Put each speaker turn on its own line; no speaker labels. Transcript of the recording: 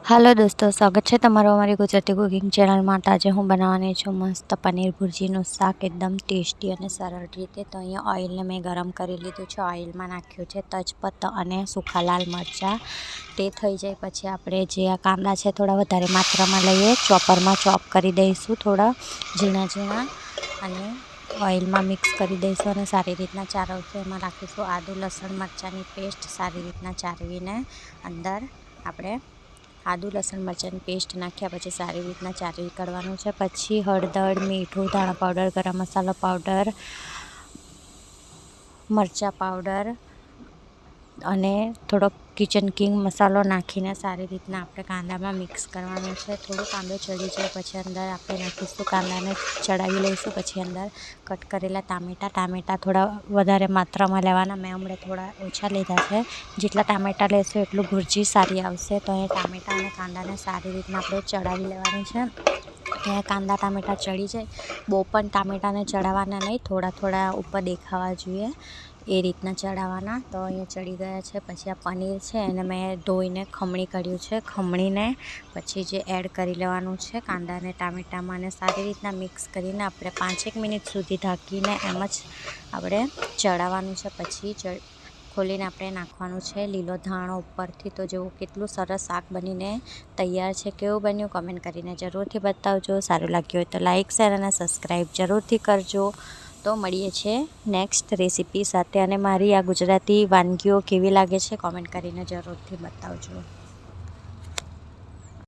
Hello दोस्तों, स्वागत है तमारो हमारी गुजराती कुकिंग चैनल में। आज हूँ बनावानी छूँ मस्त पनीर भुर्जीનું શાક एकदम टेस्टी और सरल रीते। तो अहीं ऑइल ने मैं गरम कर लीधुं छे। ऑइल में नाख्युं छे तेजपत्ता और सूखा लाल मरचा। ते थई जाए पछी आपणे जे आ कांदा छे थोड़ा वधारे मात्रामां लईए, चॉपर में चॉप करी दईशुं थोड़ा झीणा झीणा अने ऑइल में मिक्स करी दईशुं अने सारी रीतना चारवशुं। एमां नाखीशुं आदू लसण मरचानी पेस्ट। सारी रीतना चारवीने अंदर आपणे आदू लसण मरचानी पेस्ट नाख्या पछी सारी रीतना चारवी काढवानुं छे। पछी हळदर, मीठुं, धाणा पाउडर, गरम मसाला पाउडर, मरचा पाउडर अने थोड़ो किचन किंग मसालो नाखीने सारी रीतना आपणे कांदामां मिक्स करवानुं छे। थोड़ो कांदो चढ़ी जाए पछी अंदर आपणे नाखीशुं, कांदाने चढ़ावी लईशुं। पछी अंदर कट करेला टामेटा थोड़ा वधारे मात्रामां लेवाना। मैं हमणे थोड़ा ओछा लीधा छे। जेटला टामेटा लेशुं एटલું भुर्जी सारी आवशे। तो अहीं टामेटा अने कांदाने सारी रीतना आपणे चढ़ावी लेवानुं छे। ત્યાં કાંદા ટામેટા ચડી જાય, બહુ પણ ટામેટાને ચડાવવાના નહીં, થોડા થોડા ઉપર દેખાવા જોઈએ એ રીતના ચડાવવાના। તો અહીંયા ચડી ગયા છે। પછી આ પનીર છે એને મેં ધોઈને ખમણી કાઢ્યું છે। ખમણીને પછી જે એડ કરી લેવાનું છે કાંદાને ટામેટામાં અને સારી રીતના મિક્સ કરીને આપણે 5-1 મિનિટ સુધી ઢાંકીને એમ જ આપણે ચડાવવાનું છે। પછી खोलीने आपणे नाखवानुं छे लीलो धाणो उपरथी। तो जो केटलुं सरस शाक बनीने तैयार छे। केवुं बन्युं कमेंट करीने जरूरथी बतावजो। सारुं लाग्युं होय तो लाइक शेर अने सब्सक्राइब जरूरथी करजो। तो मळीए छे नेक्स्ट रेसिपी साथे। अने मारी आ गुजराती वानगीओ केवी लागे छे कमेंट करीने जरूरथी बतावजो।